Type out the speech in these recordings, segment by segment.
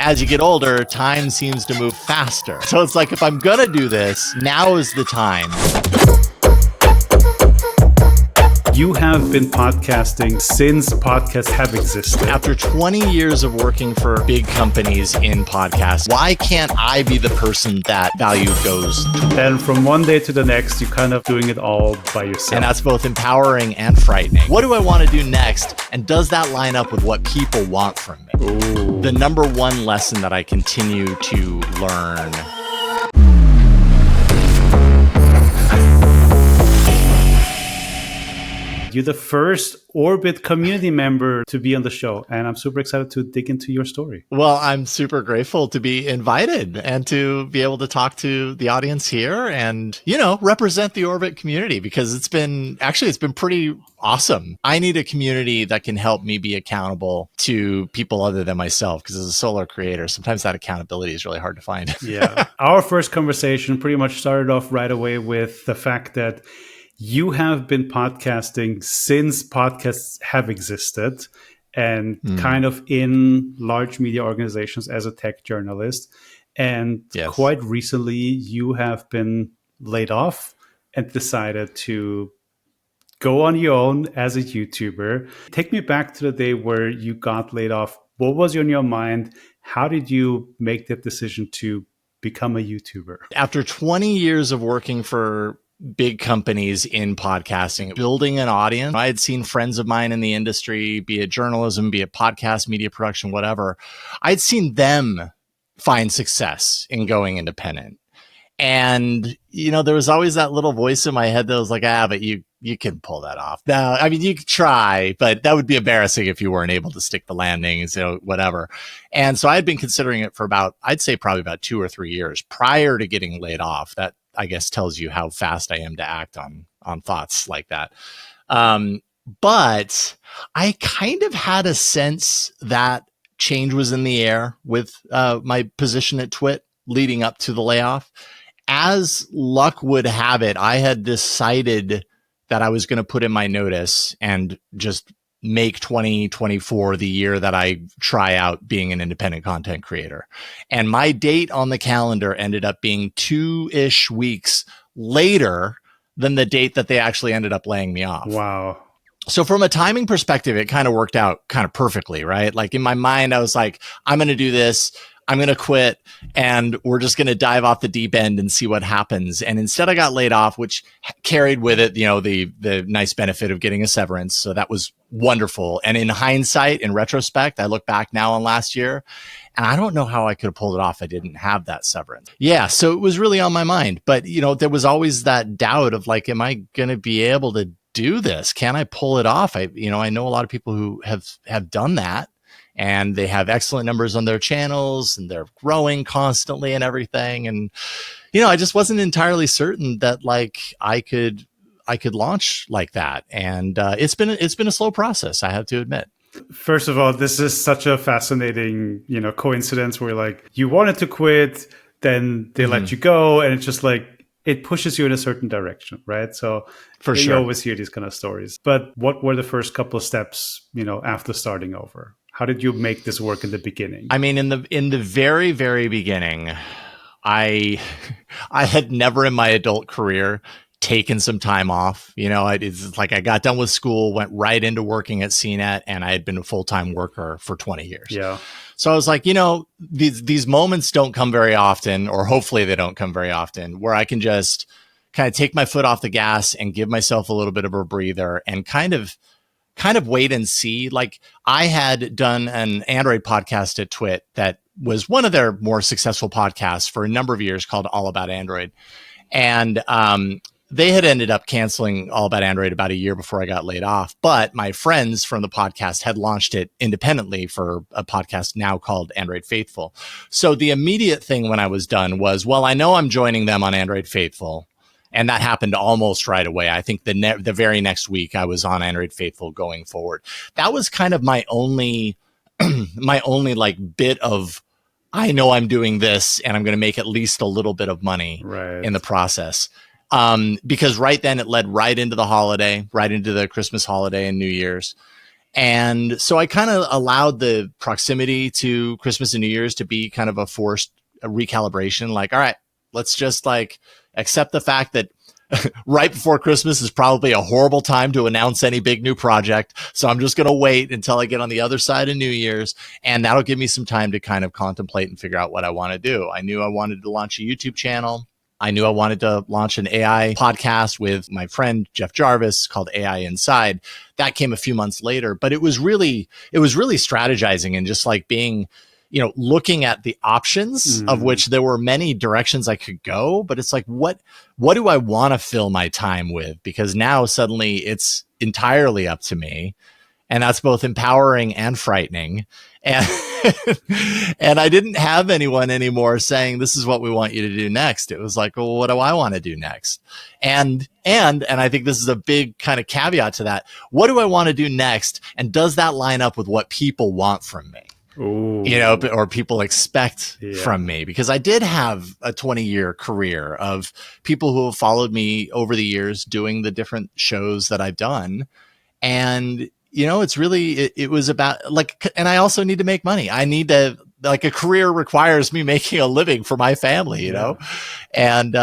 as you get older, time seems to move faster. So it's like, if I'm gonna do this, now is the time. You have been podcasting since podcasts have existed. After 20 years of working for big companies in podcasts, why can't I be the person that value goes to? And from one day to the next, you're kind of doing it all by yourself. And that's both empowering and frightening. What do I want to do next? And does that line up with what people want from me? Ooh. The number one lesson that I continue to learn. You're the first Orbit community member to be on the show, and I'm super excited to dig into your story. Well, I'm super grateful to be invited and to be able to talk to the audience here and, represent the Orbit community, because it's been pretty awesome. I need a community that can help me be accountable to people other than myself, because as a solo creator, sometimes that accountability is really hard to find. Yeah. Our first conversation pretty much started off right away with the fact that you have been podcasting since podcasts have existed, and kind of in large media organizations as a tech journalist. And quite recently, you have been laid off and decided to go on your own as a YouTuber. Take me back to the day where you got laid off. What was on your mind? How did you make that decision to become a YouTuber? After 20 years of working for big companies in podcasting, building an audience, I had seen friends of mine in the industry, be it journalism, be it podcast, media production, whatever. I'd seen them find success in going independent. And, there was always that little voice in my head that was like, but you can pull that off. No, I mean, you could try, but that would be embarrassing if you weren't able to stick the landing, whatever. And so I had been considering it for probably about 2 or 3 years prior to getting laid off. That, I guess, tells you how fast I am to act on thoughts like that. But I kind of had a sense that change was in the air with my position at Twit leading up to the layoff. As luck would have it, I had decided that I was going to put in my notice and just make 2024 the year that I try out being an independent content creator. And my date on the calendar ended up being 2-ish weeks later than the date that they actually ended up laying me off. Wow. So from a timing perspective, it kind of worked out kind of perfectly, right? Like in my mind, I was like, I'm going to do this. I'm going to quit, and we're just going to dive off the deep end and see what happens. And instead I got laid off, which carried with it, the nice benefit of getting a severance. So that was wonderful. And in hindsight, in retrospect, I look back now on last year, and I don't know how I could have pulled it off if I didn't have that severance. Yeah. So it was really on my mind, but there was always that doubt of like, am I going to be able to do this? Can I pull it off? I know a lot of people who have done that, and they have excellent numbers on their channels, and they're growing constantly and everything. And, I just wasn't entirely certain that like I could launch like that. And it's been a slow process, I have to admit. First of all, this is such a fascinating, coincidence where like you wanted to quit, then they let you go, and it's just like it pushes you in a certain direction, right? So for you sure, always hear these kind of stories. But what were the first couple of steps, after starting over? How did you make this work in the beginning? I mean, in the very, very beginning, I had never in my adult career taken some time off. It's like I got done with school, went right into working at CNET, and I had been a full-time worker for 20 years. Yeah. So I was like, these moments don't come very often, or hopefully they don't come very often, where I can just kind of take my foot off the gas and give myself a little bit of a breather and kind of wait and see. Like I had done an Android podcast at Twit that was one of their more successful podcasts for a number of years, called All About Android. And they had ended up canceling All About Android about a year before I got laid off. But my friends from the podcast had launched it independently for a podcast now called Android Faithful. So the immediate thing when I was done was, well, I know I'm joining them on Android Faithful. And that happened almost right away. I think the very next week I was on Android Faithful going forward. That was kind of my only like bit of, I know I'm doing this and I'm going to make at least a little bit of money in the process. Because right then it led right into the holiday, right into the Christmas holiday and New Year's. And so I kind of allowed the proximity to Christmas and New Year's to be kind of a forced recalibration. Like, all right, let's just like accept the fact that right before Christmas is probably a horrible time to announce any big new project. So I'm just going to wait until I get on the other side of New Year's. And that'll give me some time to kind of contemplate and figure out what I want to do. I knew I wanted to launch a YouTube channel. I knew I wanted to launch an AI podcast with my friend Jeff Jarvis called AI Inside. That came a few months later, but it was really strategizing and just like being, looking at the options of which there were many directions I could go, but it's like, what do I want to fill my time with? Because now suddenly it's entirely up to me. And that's both empowering and frightening. And, and I didn't have anyone anymore saying, this is what we want you to do next. It was like, well, what do I want to do next? And I think this is a big kind of caveat to that. What do I want to do next? And does that line up with what people want from me? Ooh. Or people expect from me, because I did have a 20-year career of people who have followed me over the years doing the different shows that I've done. And it's really, it was about like, and I also need to make money. I need to, like, a career requires me making a living for my family, you know? And,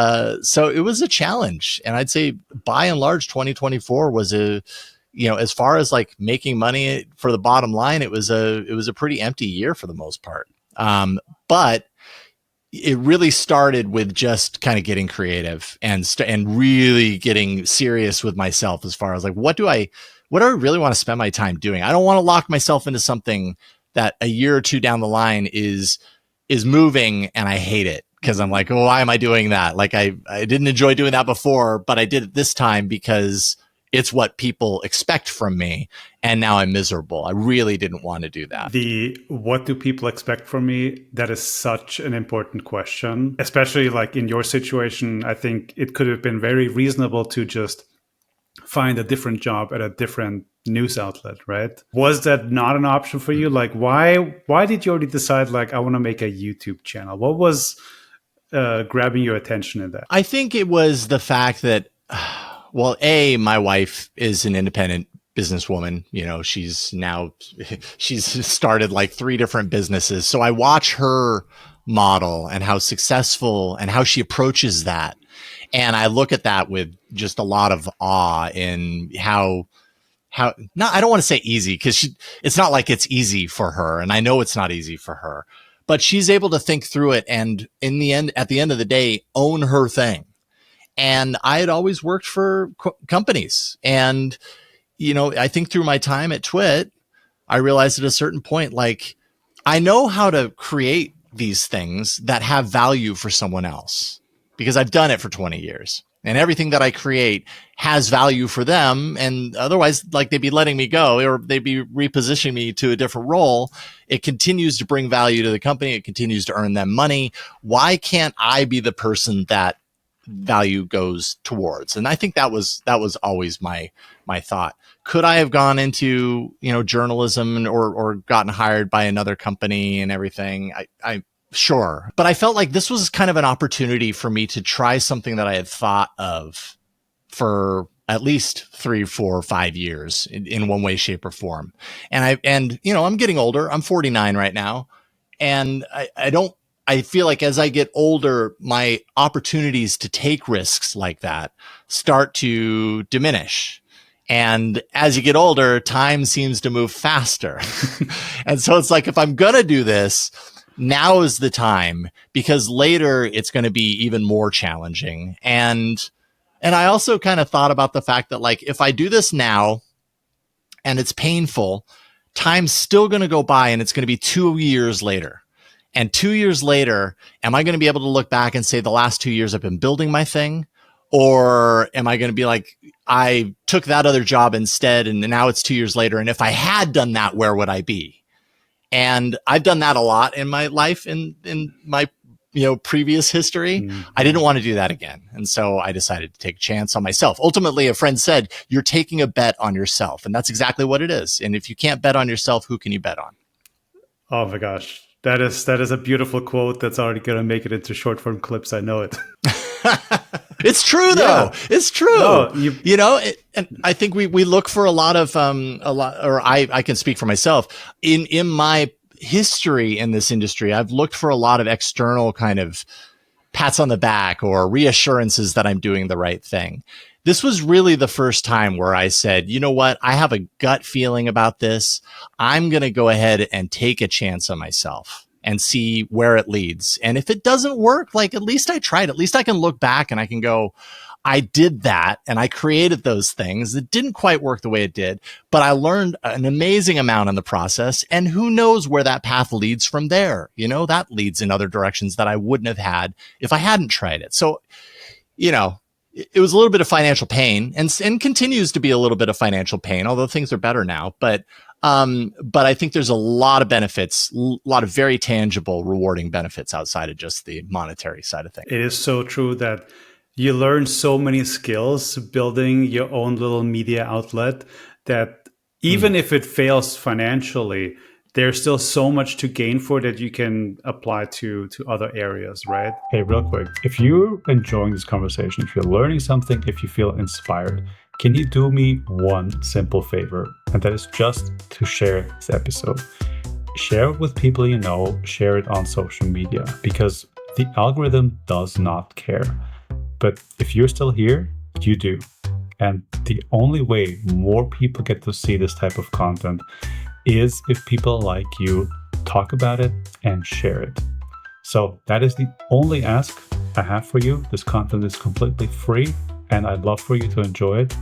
so it was a challenge. And I'd say by and large, 2024 was as far as like making money for the bottom line, it was a pretty empty year for the most part. But it really started with just kind of getting creative and really getting serious with myself as far as like, what do I really want to spend my time doing? I don't want to lock myself into something that a year or two down the line is moving and I hate it. Cause I'm like, oh, why am I doing that? Like I didn't enjoy doing that before, but I did it this time because it's what people expect from me. And now I'm miserable. I really didn't want to do that. What do people expect from me? That is such an important question, especially like in your situation. I think it could have been very reasonable to just find a different job at a different news outlet, right? Was that not an option for you? Like, why did you already decide, like, I want to make a YouTube channel? What was grabbing your attention in that? I think it was the fact that, well, my wife is an independent businesswoman. She's started like 3 different businesses. So I watch her model and how successful and how she approaches that. And I look at that with just a lot of awe in how I don't want to say easy, because it's not like it's easy for her. And I know it's not easy for her, but she's able to think through it. And at the end of the day, own her thing. And I had always worked for companies. And, I think through my time at Twit, I realized at a certain point, like, I know how to create these things that have value for someone else, because I've done it for 20 years and everything that I create has value for them. And otherwise, like, they'd be letting me go or they'd be repositioning me to a different role. It continues to bring value to the company. It continues to earn them money. Why can't I be the person that value goes towards? And I think that was always my thought. Could I have gone into, journalism or gotten hired by another company and everything? I sure. But I felt like this was kind of an opportunity for me to try something that I had thought of for at least 3, 4, 5 years in one way, shape, or form. And I'm getting older. I'm 49 right now. And I feel like as I get older, my opportunities to take risks like that start to diminish. And as you get older, time seems to move faster. And so it's like, if I'm going to do this, now is the time, because later it's going to be even more challenging. And I also kind of thought about the fact that, like, if I do this now and it's painful, time's still going to go by and it's going to be 2 years later. And 2 years later, am I going to be able to look back and say the last 2 years I've been building my thing? Or am I going to be like, I took that other job instead and now it's 2 years later, and if I had done that, where would I be? And I've done that a lot in my life, in my previous history. Mm-hmm. I didn't want to do that again. And so I decided to take a chance on myself. Ultimately, a friend said, you're taking a bet on yourself. And that's exactly what it is. And if you can't bet on yourself, who can you bet on? Oh my gosh. That is a beautiful quote that's already going to make it into short form clips. I know it. It's true though. Yeah. It's true. No, you. And I think we look for a lot of or I can speak for myself in my history in this industry. I've looked for a lot of external kind of pats on the back or reassurances that I'm doing the right thing. This was really the first time where I said, you know what? I have a gut feeling about this. I'm going to go ahead and take a chance on myself and see where it leads. And if it doesn't work, like at least I tried. At least I can look back and I can go, I did that and I created those things. It didn't quite work the way it did, but I learned an amazing amount in the process. And who knows where that path leads from there? That leads in other directions that I wouldn't have had if I hadn't tried it. So, it was a little bit of financial pain and continues to be a little bit of financial pain, although things are better now. But I think there's a lot of benefits, a lot of very tangible, rewarding benefits outside of just the monetary side of things. It is so true that you learn so many skills building your own little media outlet that even if it fails financially, there's still so much to gain for that you can apply to other areas, right? Hey, real quick, if you're enjoying this conversation, if you're learning something, if you feel inspired, can you do me one simple favor? And that is just to share this episode. Share it with people you know, share it on social media, because the algorithm does not care. But if you're still here, you do. And the only way more people get to see this type of content is if people like you talk about it and share it. So that is the only ask I have for you. This content is completely free and I'd love for you to enjoy it.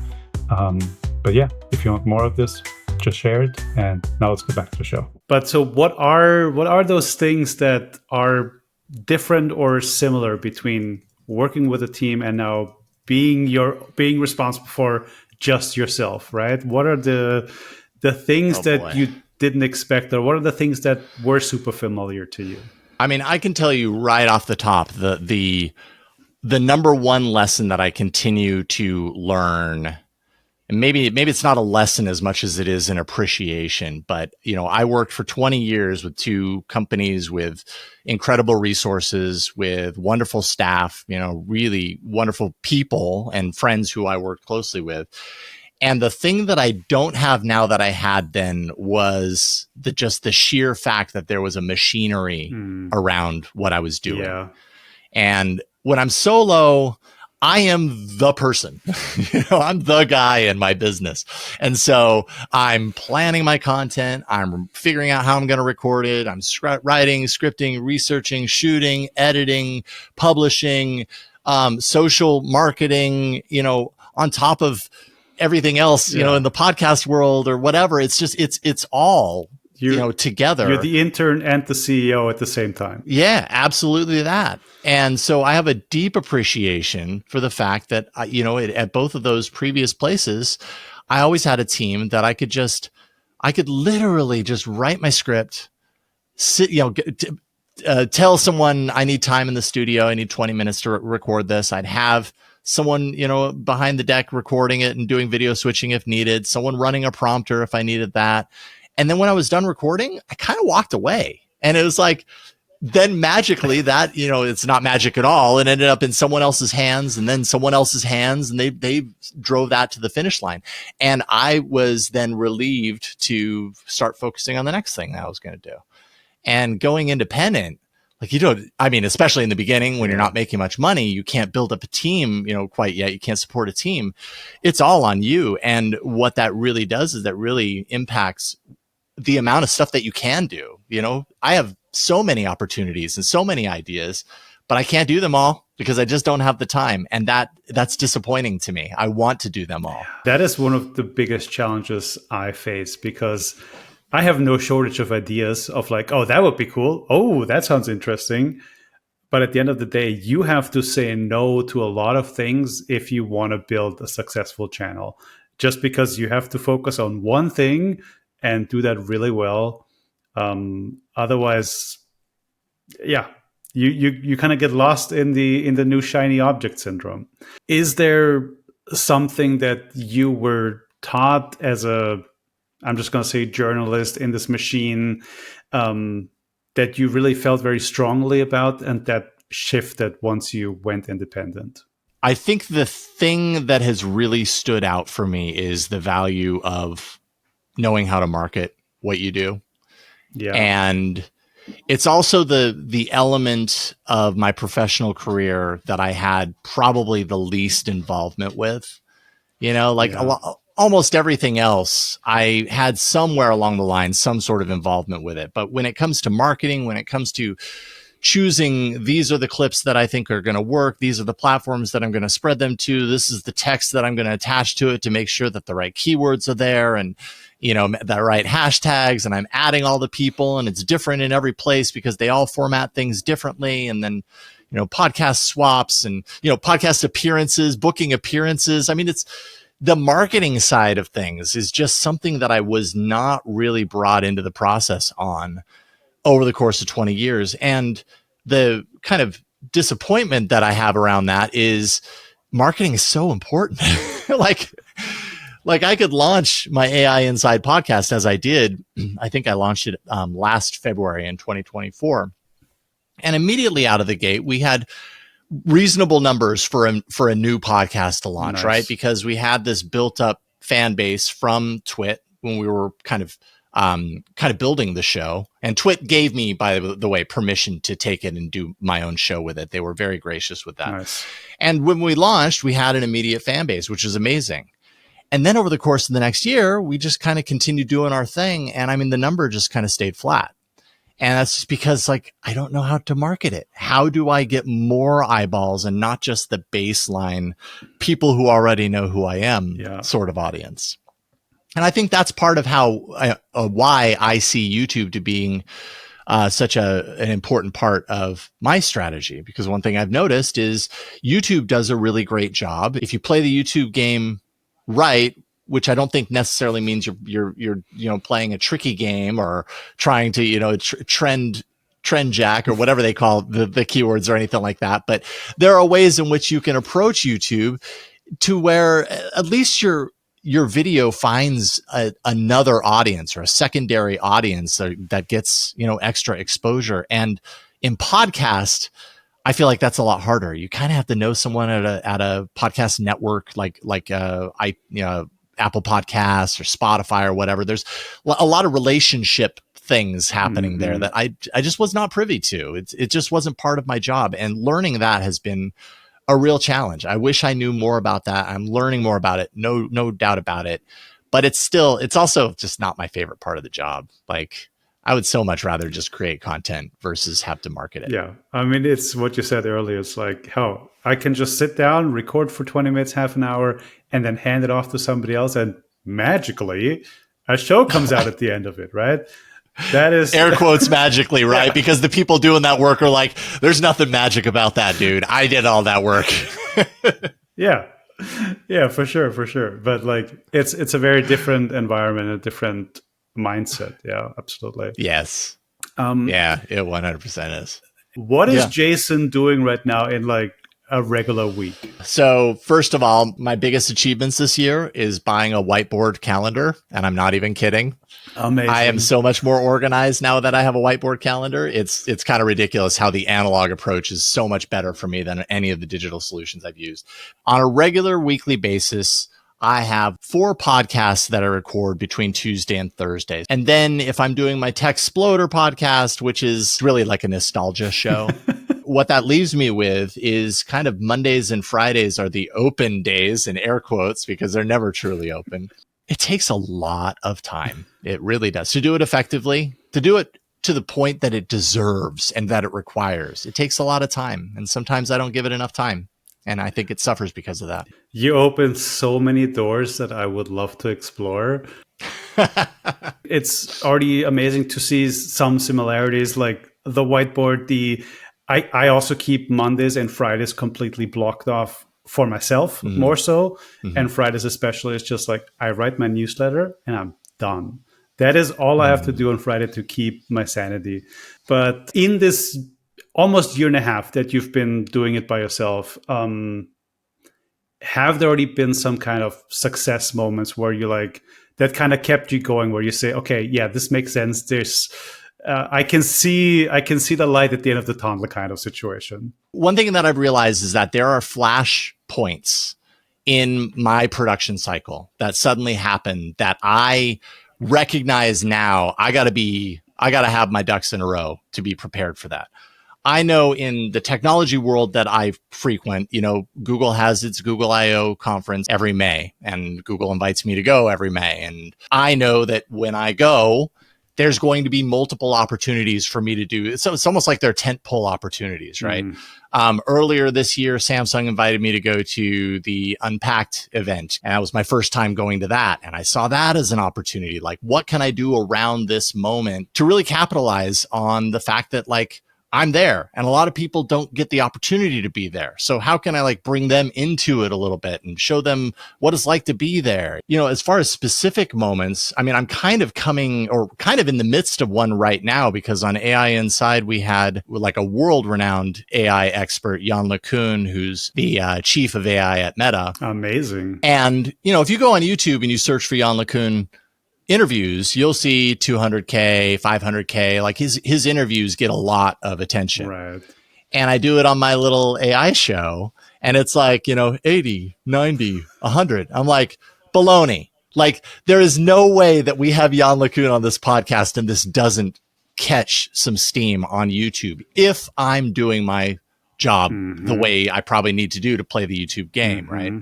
But yeah, if you want more of this, just share it. And now let's go back to the show. But so what are those things that are different or similar between working with a team and now being responsible for just yourself, right? What are the things that you didn't expect, or what are the things that were super familiar to you? I mean, I can tell you right off the top, the number one lesson that I continue to learn, and maybe it's not a lesson as much as it is an appreciation, but I worked for 20 years with two companies with incredible resources, with wonderful staff, really wonderful people and friends who I worked closely with. And the thing that I don't have now that I had then was just the sheer fact that there was a machinery around what I was doing. Yeah. And when I'm solo, I am the person. I'm the guy in my business. And so I'm planning my content. I'm figuring out how I'm going to record it. I'm writing, scripting, researching, shooting, editing, publishing, social marketing, on top of everything else, in the podcast world or whatever. It's just, it's all, together. You're the intern and the CEO at the same time. Yeah, absolutely that. And so I have a deep appreciation for the fact that, at both of those previous places, I always had a team that I could literally just write my script, sit, tell someone I need time in the studio. I need 20 minutes to record this. I'd have someone, behind the deck recording it and doing video switching if needed, someone running a prompter if I needed that. And then when I was done recording, I kind of walked away. And it was like, then magically that, it's not magic at all. It ended up in someone else's hands and then someone else's hands. And they drove that to the finish line. And I was then relieved to start focusing on the next thing that I was going to do. And going independent, especially in the beginning when you're not making much money, you can't build up a team, quite yet. You can't support a team. It's all on you. And what that really does is that really impacts the amount of stuff that you can do. I have so many opportunities and so many ideas, but I can't do them all because I just don't have the time. And that's disappointing to me. I want to do them all. That is one of the biggest challenges I face, because I have no shortage of ideas of like, oh, that would be cool. Oh, that sounds interesting. But at the end of the day, you have to say no to a lot of things if you want to build a successful channel, just because you have to focus on one thing and do that really well. Otherwise, you kind of get lost in the new shiny object syndrome. Is there something that you were taught as I'm just going to say journalist in this machine, that you really felt very strongly about and that shifted once you went independent? I think the thing that has really stood out for me is the value of knowing how to market what you do. Yeah. And it's also the element of my professional career that I had probably the least involvement with. Like Yeah. almost everything else, I had somewhere along the line some sort of involvement with it. But when it comes to marketing, when it comes to choosing, these are the clips that I think are going to work, these are the platforms that I'm going to spread them to, this is the text that I'm going to attach to it to make sure that the right keywords are there, and the right hashtags, and I'm adding all the people, and it's different in every place because they all format things differently. And then podcast swaps, and podcast appearances, booking appearances. I mean, it's the marketing side of things is just something that I was not really brought into the process on over the course of 20 years. And the kind of disappointment that I have around that is marketing is so important. like I could launch my AI Inside podcast as I did. I think I launched it last February in 2024. And immediately out of the gate, we had reasonable numbers for a new podcast to launch, Nice. right? Because we had this built up fan base from Twit when we were kind of building the show. And Twit gave me, by the way, permission to take it and do my own show with it. They were very gracious with that. Nice. And when we launched, we had an immediate fan base, which is amazing. And then over the course of the next year, we just kind of continued doing our thing. And I mean, the number just kind of stayed flat. And that's just because, like, I don't know how to market it. How do I get more eyeballs and not just the baseline people who already know who I am sort of audience? And I think that's part of why I see YouTube to being such an important part of my strategy. Because one thing I've noticed is YouTube does a really great job. If you play the YouTube game right, which I don't think necessarily means you're playing a tricky game or trying to trend jack or whatever they call the keywords or anything like that. But there are ways in which you can approach YouTube to where at least your video finds another audience or a secondary audience that gets extra exposure. And in podcast, I feel like that's a lot harder. You kind of have to know someone at a podcast network like Apple Podcasts or Spotify or whatever. There's a lot of relationship things happening there that I just was not privy to. It just wasn't part of my job, and learning that has been a real challenge. I wish I knew more about that. I'm learning more about it. No doubt about it. But it's also just not my favorite part of the job. Like, I would so much rather just create content versus have to market it. Yeah. I mean, it's what you said earlier. It's like, how I can just sit down, record for 20 minutes, half an hour, and then hand it off to somebody else. And magically, a show comes out at the end of it, right? That is air quotes magically, right? Yeah. Because the people doing that work are like, there's nothing magic about that, dude. I did all that work. Yeah. Yeah, for sure. But like, it's a very different environment, a different mindset. Yeah, absolutely. Yes. Yeah, it 100% is. What is Jason doing right now in like a regular week? So first of all, my biggest achievements this year is buying a whiteboard calendar, and I'm not even kidding. Amazing. I am so much more organized now that I have a whiteboard calendar. It's kind of ridiculous how the analog approach is so much better for me than any of the digital solutions I've used. On a regular weekly basis, I have 4 podcasts that I record between Tuesday and Thursday. And then if I'm doing my Tech Exploder podcast, which is really like a nostalgia show, what that leaves me with is kind of Mondays and Fridays are the open days, in air quotes, because they're never truly open. It takes a lot of time. It really does. To do it effectively, to do it to the point that it deserves and that it requires. It takes a lot of time. And sometimes I don't give it enough time. And I think it suffers because of that. You open so many doors that I would love to explore. It's already amazing to see some similarities, like the whiteboard. I also keep Mondays and Fridays completely blocked off for myself, more so. And Fridays especially, it's just like I write my newsletter and I'm done. That is all I have to do on Friday to keep my sanity. But in this almost year and a half that you've been doing it by yourself, have there already been some kind of success moments where you like that kind of kept you going, where you say, okay, yeah, this makes sense. I can see the light at the end of the tunnel kind of situation. One thing that I've realized is that there are flash points in my production cycle that suddenly happen that I recognize now. I got to have my ducks in a row to be prepared for that. I know in the technology world that I frequent, Google has its Google I/O conference every May, and Google invites me to go every May. And I know that when I go, there's going to be multiple opportunities for me to do. So it's almost like they're tentpole opportunities, right? Earlier this year, Samsung invited me to go to the Unpacked event. And that was my first time going to that. And I saw that as an opportunity. Like, what can I do around this moment to really capitalize on the fact that, like, I'm there and a lot of people don't get the opportunity to be there. So how can I like bring them into it a little bit and show them what it's like to be there? As far as specific moments, I mean, I'm kind of in the midst of one right now, because on AI Inside, we had like a world renowned AI expert, Jan LeCun, who's the chief of AI at Meta. Amazing. And, if you go on YouTube and you search for Jan LeCun interviews, you'll see 200K, 500K. Like his interviews get a lot of attention. Right. And I do it on my little AI show, and it's like, 80, 90, 100. I'm like, baloney. Like, there is no way that we have Jan LeCun on this podcast and this doesn't catch some steam on YouTube if I'm doing my job the way I probably need to do to play the YouTube game, right?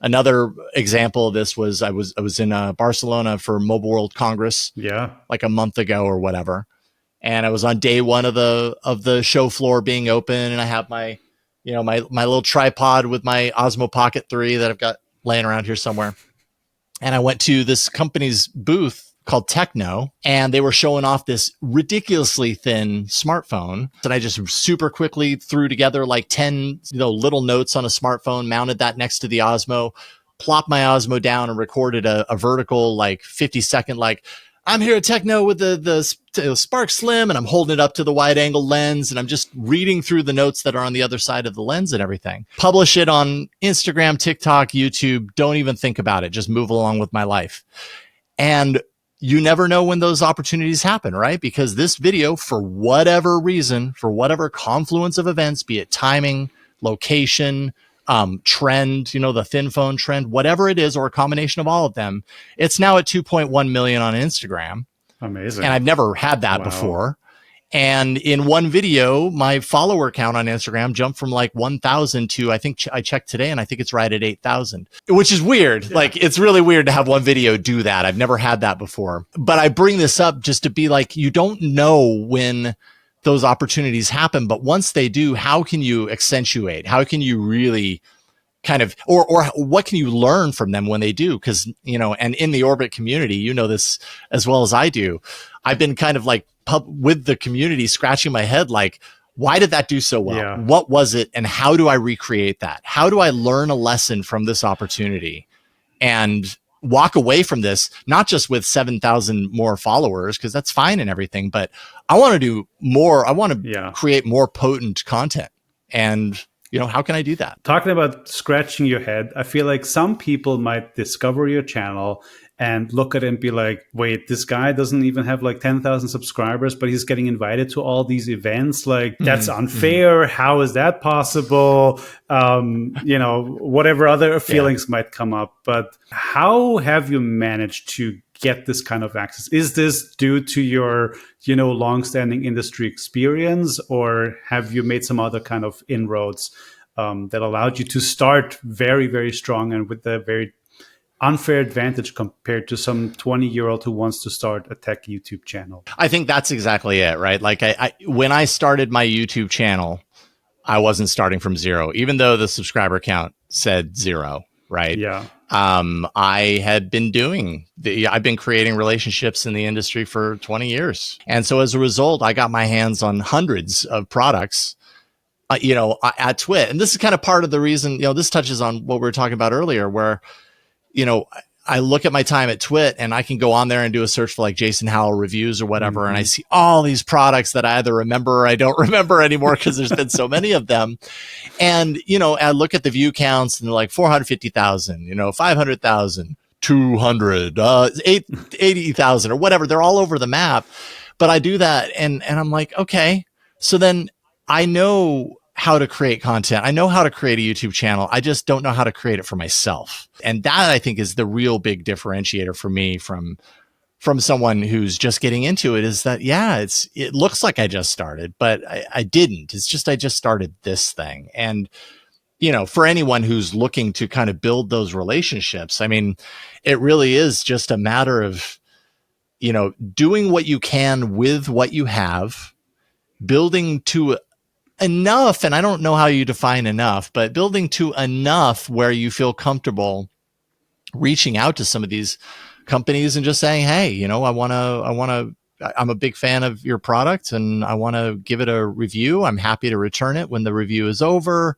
Another example of this was I was in Barcelona for Mobile World Congress, like a month ago or whatever, and I was on day one of the show floor being open, and I have my my little tripod with my Osmo Pocket 3 that I've got laying around here somewhere, and I went to this company's booth called Techno, and they were showing off this ridiculously thin smartphone that I just super quickly threw together like 10 little notes on a smartphone, mounted that next to the Osmo, plopped my Osmo down and recorded a vertical like 50-second like, I'm here at Techno with the Spark Slim, and I'm holding it up to the wide angle lens, and I'm just reading through the notes that are on the other side of the lens and everything. Publish it on Instagram, TikTok, YouTube. Don't even think about it. Just move along with my life. And you never know when those opportunities happen, right? Because this video, for whatever reason, for whatever confluence of events, be it timing, location, trend, the thin phone trend, whatever it is, or a combination of all of them, it's now at 2.1 million on Instagram. Amazing. And I've never had that before. And in one video, my follower count on Instagram jumped from like 1,000 to, I think I checked today, and I think it's right at 8,000, which is weird. Yeah. Like, it's really weird to have one video do that. I've never had that before. But I bring this up just to be like, you don't know when those opportunities happen, but once they do, how can you accentuate? How can you really kind of, or what can you learn from them when they do? Because, and in the Orbit community, this as well as I do. I've been kind of like with the community scratching my head, like, why did that do so well? Yeah. What was it? And how do I recreate that? How do I learn a lesson from this opportunity and walk away from this, not just with 7,000 more followers, because that's fine and everything, but I want to do more. I want to create more potent content. And how can I do that? Talking about scratching your head, I feel like some people might discover your channel and look at it and be like, wait, this guy doesn't even have like 10,000 subscribers, but he's getting invited to all these events. Like, that's unfair. How is that possible? Whatever other feelings might come up. But how have you managed to get this kind of access? Is this due to your, longstanding industry experience, or have you made some other kind of inroads that allowed you to start very, very strong and with a very unfair advantage compared to some 20-year-old who wants to start a tech YouTube channel? I think that's exactly it, right? Like, I when I started my YouTube channel, I wasn't starting from zero, even though the subscriber count said 0, right? Yeah. I had been I've been creating relationships in the industry for 20 years. And so as a result, I got my hands on hundreds of products, at Twit. And this is kind of part of the reason, this touches on what we were talking about earlier, where, I look at my time at Twit and I can go on there and do a search for like Jason Howell reviews or whatever. And I see all these products that I either remember or I don't remember anymore because there's been so many of them. And, I look at the view counts and they're like 450,000, 500,000, 200, 80,000 or whatever. They're all over the map. But I do that, and I'm like, okay, so then I know how to create content. I know how to create a YouTube channel. I just don't know how to create it for myself. And that, I think, is the real big differentiator for me from someone who's just getting into it, is that, yeah, it looks like I just started, but I didn't. It's just, I just started this thing. And, for anyone who's looking to kind of build those relationships, I mean, it really is just a matter of, doing what you can with what you have, building to enough. And I don't know how you define enough, but building to enough where you feel comfortable reaching out to some of these companies and just saying, hey, I'm a big fan of your product and I want to give it a review. I'm happy to return it when the review is over.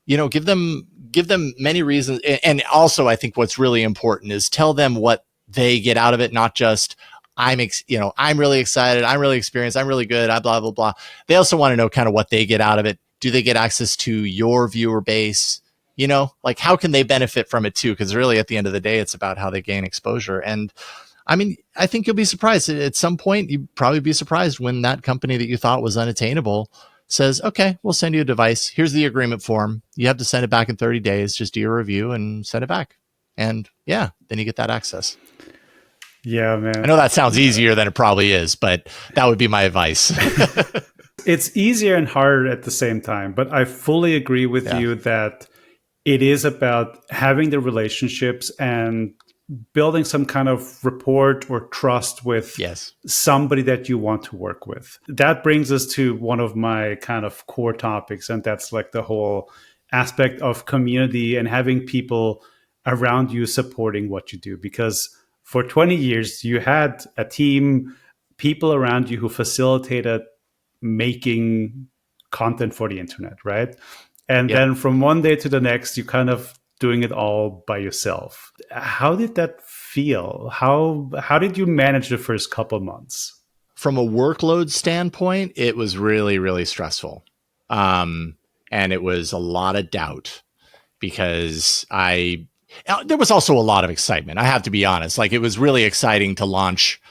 Give them many reasons. And also, I think what's really important is tell them what they get out of it, not just, I'm really excited, I'm really experienced, I'm really good, I blah, blah, blah. They also want to know kind of what they get out of it. Do they get access to your viewer base? Like, how can they benefit from it too? Because really, at the end of the day, it's about how they gain exposure. And I mean, I think you'll be surprised. At some point, you'd probably be surprised when that company that you thought was unattainable says, okay, we'll send you a device. Here's the agreement form. You have to send it back in 30 days. Just do your review and send it back. And yeah, then you get that access. Yeah, man. I know that sounds easier than it probably is, but that would be my advice. It's easier and harder at the same time, but I fully agree with you that it is about having the relationships and building some kind of rapport or trust with somebody that you want to work with. That brings us to one of my kind of core topics, and that's like the whole aspect of community and having people around you supporting what you do. Because for 20 years, you had a team, people around you who facilitated making content for the internet, right? And then from one day to the next, you kind of doing it all by yourself. How did that feel? How did you manage the first couple months? From a workload standpoint, it was really, really stressful. And it was a lot of doubt because there was also a lot of excitement. I have to be honest. Like, it was really exciting to launch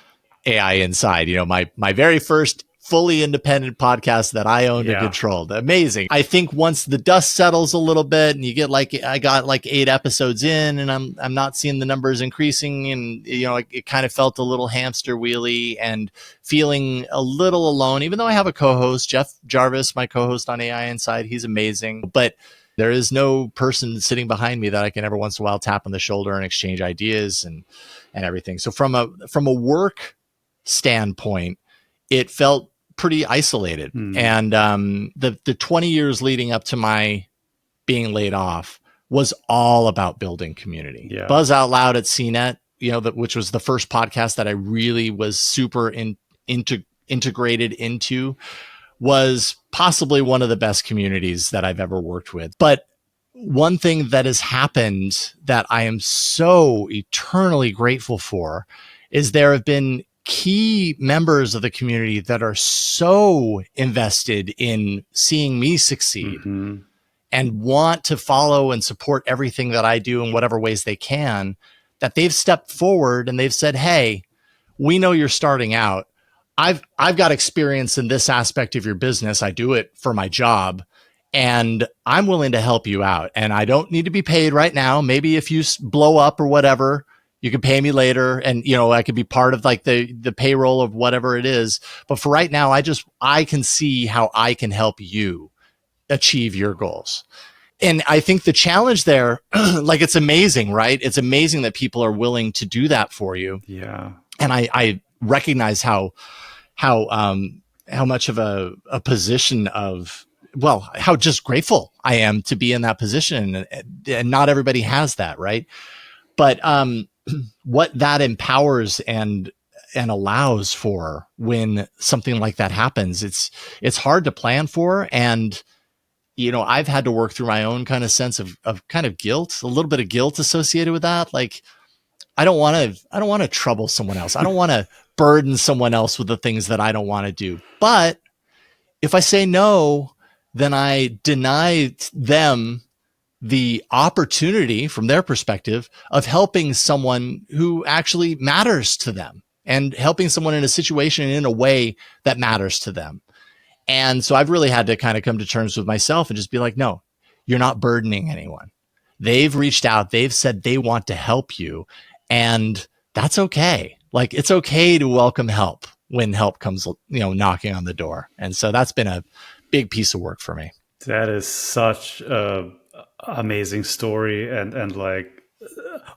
AI Inside, my very first fully independent podcast that I owned and controlled. Amazing. I think once the dust settles a little bit and you get I got 8 episodes in and I'm not seeing the numbers increasing, and it kind of felt a little hamster wheelie and feeling a little alone, even though I have a co-host, Jeff Jarvis, my co-host on AI Inside. He's amazing, but there is no person sitting behind me that I can every once in a while tap on the shoulder and exchange ideas and everything. So from a work standpoint, it felt pretty isolated. And the 20 years leading up to my being laid off was all about building community. Buzz Out Loud at CNET, which was the first podcast that I really was super integrated into, was possibly one of the best communities that I've ever worked with. But one thing that has happened that I am so eternally grateful for is there have been key members of the community that are so invested in seeing me succeed and want to follow and support everything that I do in whatever ways they can, that they've stepped forward and they've said, hey, we know you're starting out. I've got experience in this aspect of your business. I do it for my job and I'm willing to help you out. And I don't need to be paid right now. Maybe if you blow up or whatever, you can pay me later, and I could be part of the payroll of whatever it is. But for right now, I can see how I can help you achieve your goals. And I think the challenge there, it's amazing, right? It's amazing that people are willing to do that for you. Yeah. And I recognize how much of a position of, how just grateful I am to be in that position. And not everybody has that, right? But what that empowers and allows for when something like that happens, it's hard to plan for. And, I've had to work through my own kind of sense of kind of guilt, a little bit of guilt associated with that. Like, I don't want to trouble someone else. I don't want to burden someone else with the things that I don't want to do. But if I say no, then I deny them the opportunity from their perspective of helping someone who actually matters to them. and helping someone in a situation in a way that matters to them. And so I've really had to kind of come to terms with myself and just be like, no, you're not burdening anyone. They've reached out. They've said they want to help you. And that's okay. Like, it's okay to welcome help when help comes, knocking on the door. And so that's been a big piece of work for me. That is such a amazing story, and like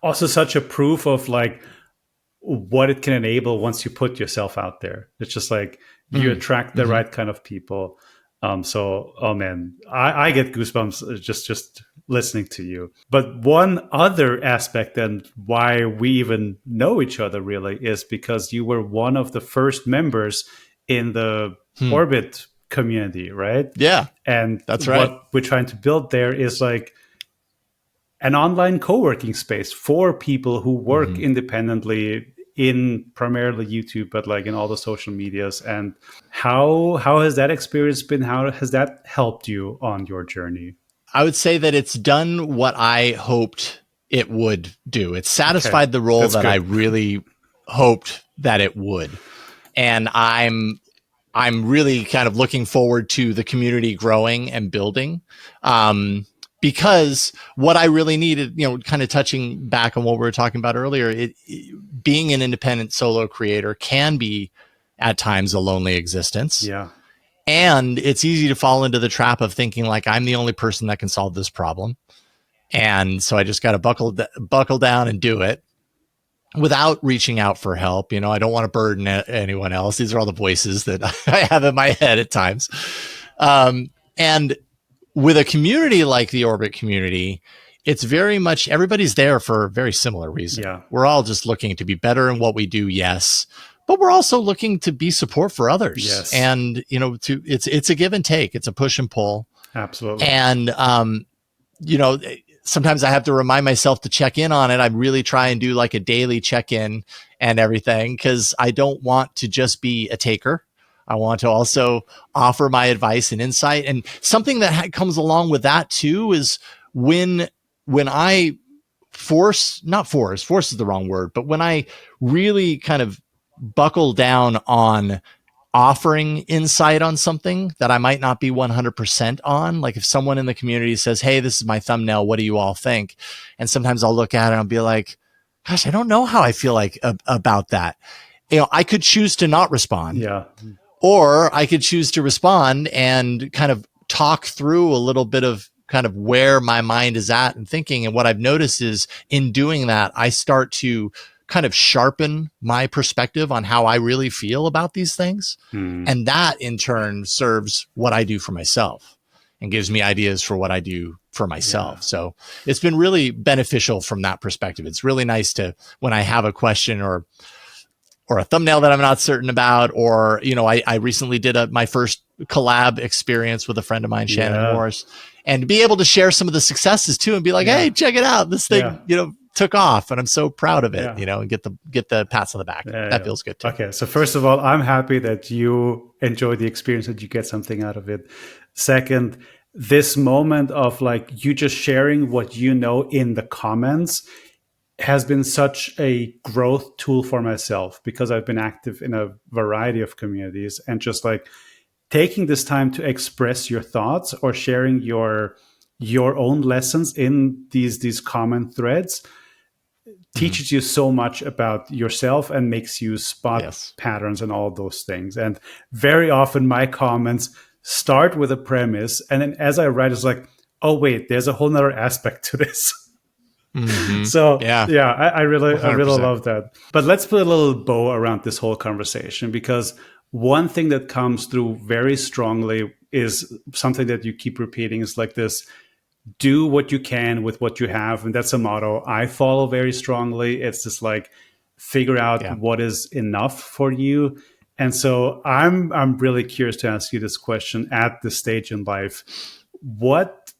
also such a proof of like what it can enable once you put yourself out there. It's just like you attract the right kind of people. So, oh man, I get goosebumps just listening to you. But one other aspect and why we even know each other really is because you were one of the first members in the Orbit community, right? Yeah, and that's right. What we're trying to build there is like an online co-working space for people who work independently in primarily YouTube, but like in all the social medias. And how has that experience been? How has that helped you on your journey? I would say that it's done what I hoped it would do. It's satisfied the role that I really hoped that it would. And I'm really kind of looking forward to the community growing and building. Because what I really needed, kind of touching back on what we were talking about earlier, being an independent solo creator can be at times a lonely existence. Yeah. And it's easy to fall into the trap of thinking like I'm the only person that can solve this problem. And so I just got to buckle down and do it without reaching out for help. I don't want to burden anyone else. These are all the voices that I have in my head at times. And with a community like the Orbit community, it's very much everybody's there for a very similar reason. Yeah. We're all just looking to be better in what we do, yes, but we're also looking to be support for others. Yes. And it's a give and take. It's a push and pull. Absolutely. And sometimes I have to remind myself to check in on it. I really try and do like a daily check-in and everything because I don't want to just be a taker. I want to also offer my advice and insight. And something that comes along with that too is when I force is the wrong word, but when I really kind of buckle down on offering insight on something that I might not be 100% on. Like if someone in the community says, hey, this is my thumbnail, what do you all think? And sometimes I'll look at it and I'll be like, gosh, I don't know how I feel like about that. I could choose to not respond. Yeah. Or I could choose to respond and kind of talk through a little bit of kind of where my mind is at and thinking. And what I've noticed is in doing that, I start to kind of sharpen my perspective on how I really feel about these things. And that in turn serves what I do for myself and gives me ideas for what I do for myself. Yeah. So it's been really beneficial from that perspective. It's really nice to, when I have a question or a thumbnail that I'm not certain about, or, I recently did my first collab experience with a friend of mine, Shannon Morris, and to be able to share some of the successes too and be like, hey, check it out. This thing, took off and I'm so proud of it, and get the pats on the back. That feels good too. Okay. So first of all, I'm happy that you enjoy the experience, that you get something out of it. Second, this moment of like you just sharing what you know in the comments has been such a growth tool for myself because I've been active in a variety of communities, and just like taking this time to express your thoughts or sharing your own lessons in these common threads teaches you so much about yourself and makes you spot patterns and all those things. And very often my comments start with a premise, and then as I write, it's like, oh wait, there's a whole nother aspect to this. So I really love that. But let's put a little bow around this whole conversation, because one thing that comes through very strongly is something that you keep repeating, is like this: do what you can with what you have. And that's a motto I follow very strongly. It's just like, figure out what is enough for you. And so I'm really curious to ask you this question at this stage in life. What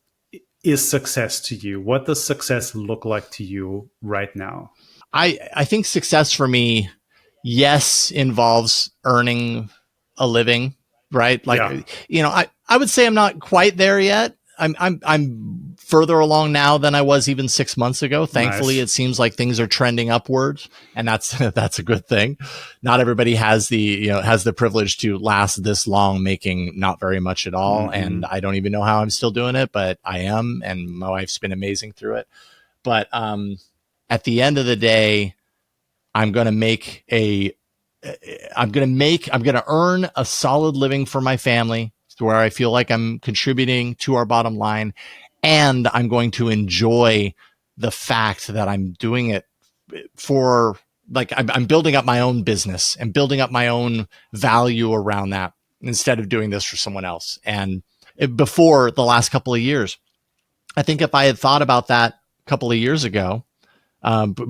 is success to you? What does success look like to you right now? I think success for me, yes, involves earning a living, right? Like, I would say I'm not quite there yet. I'm further along now than I was even 6 months ago. Thankfully, Nice. it seems like things are trending upward, and that's that's a good thing. Not everybody has the privilege to last this long making not very much at all, and I don't even know how I'm still doing it, but I am, and my wife's been amazing through it. But at the end of the day, I'm going to make a I'm going to earn a solid living for my family to where I feel like I'm contributing to our bottom line. And I'm going to enjoy the fact that I'm doing it for, like, I'm building up my own business and building up my own value around that instead of doing this for someone else. And before the last couple of years, I think if I had thought about that a couple of years ago,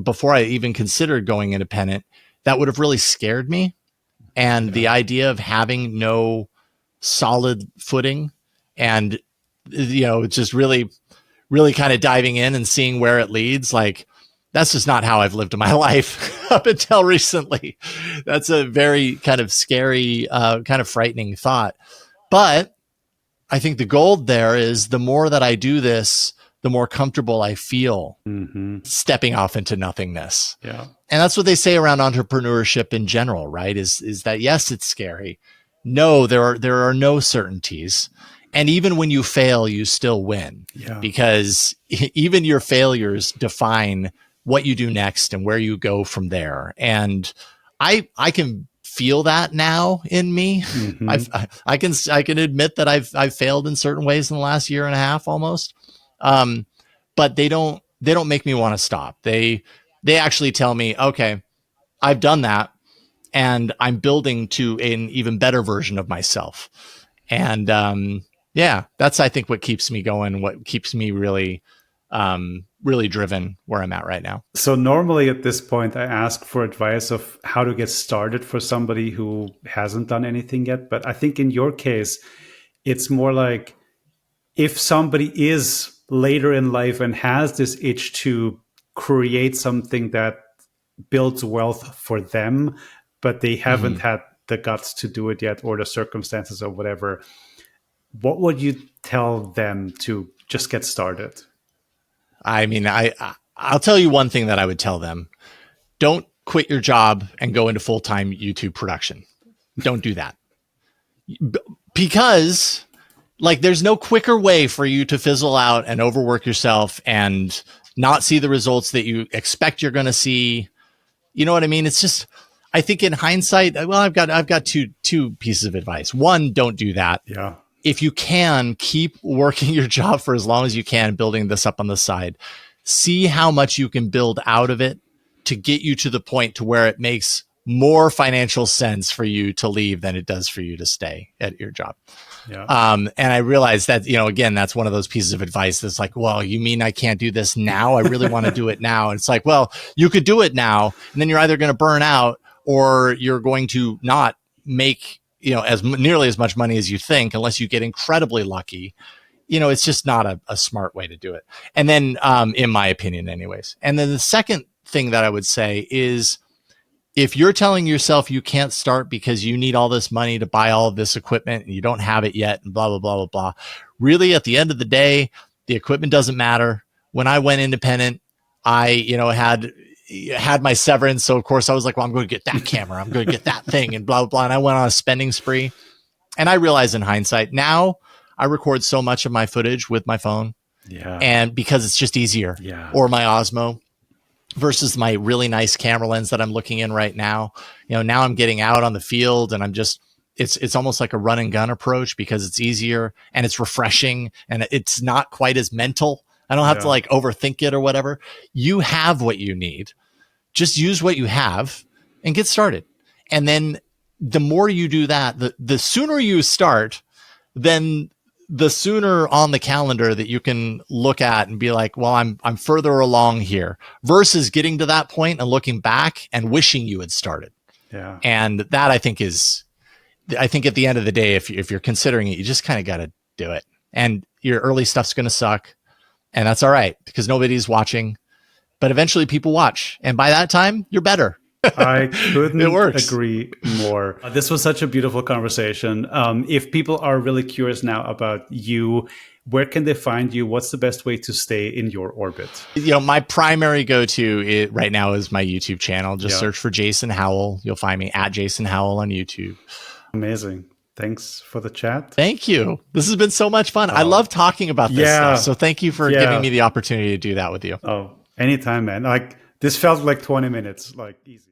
before I even considered going independent, that would have really scared me. And the idea of having no solid footing and, just really, really kind of diving in and seeing where it leads, like, that's just not how I've lived my life up until recently. That's a very kind of scary, kind of frightening thought. But I think the gold there is the more that I do this, the more comfortable I feel stepping off into nothingness. Yeah. And that's what they say around entrepreneurship in general, right? Is that, yes, it's scary. No, there are no certainties. And even when you fail, you still win, because even your failures define what you do next and where you go from there. And I can feel that now in me. I can admit that I've failed in certain ways in the last year and a half almost. But they don't make me want to stop. They actually tell me, okay, I've done that and I'm building to an even better version of myself. And, that's, I think, what keeps me going, what keeps me really, really driven where I'm at right now. So normally at this point, I ask for advice of how to get started for somebody who hasn't done anything yet. But I think in your case, it's more like, if somebody is later in life and has this itch to create something that builds wealth for them, but they haven't had the guts to do it yet, or the circumstances or whatever, what would you tell them to just get started? I mean, I'll tell you one thing that I would tell them. Don't quit your job and go into full-time YouTube production. Don't do that. Because, like, there's no quicker way for you to fizzle out and overwork yourself and not see the results that you expect you're going to see. You know what I mean? It's just, I think in hindsight, well, I've got two pieces of advice. One, don't do that. Yeah. If you can, keep working your job for as long as you can, building this up on the side. See how much you can build out of it to get you to the point to where it makes more financial sense for you to leave than it does for you to stay at your job. Yeah. And I realized that, again, that's one of those pieces of advice that's like, well, you mean I can't do this now? I really want to do it now. And it's like, well, you could do it now, and then you're either going to burn out or you're going to not make, as nearly as much money as you think, unless you get incredibly lucky. It's just not a smart way to do it. And then, in my opinion anyways. And then the second thing that I would say is, if you're telling yourself you can't start because you need all this money to buy all of this equipment and you don't have it yet and blah, blah, blah, blah, blah, really at the end of the day, the equipment doesn't matter. When I went independent, I, had my severance. So of course I was like, well, I'm going to get that camera. I'm going to get that thing and blah, blah, blah. And I went on a spending spree. And I realized in hindsight, now I record so much of my footage with my phone. Yeah. And because it's just easier. Yeah. Or my Osmo. Versus my really nice camera lens that I'm looking in right now. Now I'm getting out on the field and I'm just, it's almost like a run and gun approach because it's easier and it's refreshing and it's not quite as mental. I don't have to like overthink it or whatever. You have what you need. Just use what you have and get started. And then the more you do that, the sooner you start, then the sooner on the calendar that you can look at and be like, well, I'm further along here, versus getting to that point and looking back and wishing you had started. Yeah. And that I think at the end of the day, if you're considering it, you just kind of got to do it. And your early stuff's going to suck, and that's all right because nobody's watching, but eventually people watch. And by that time you're better I It couldn't works. agree more. This was such a beautiful conversation. If people are really curious now about you, where can they find you? What's the best way to stay in your orbit? My primary go-to right now is my YouTube channel. Just Yeah. search for Jason Howell. You'll find me at Jason Howell on YouTube. Amazing. Thanks for the chat. Thank you. This has been so much fun. I love talking about this stuff. So thank you for giving me the opportunity to do that with you. Oh, anytime, man. Like this felt like 20 minutes, like easy.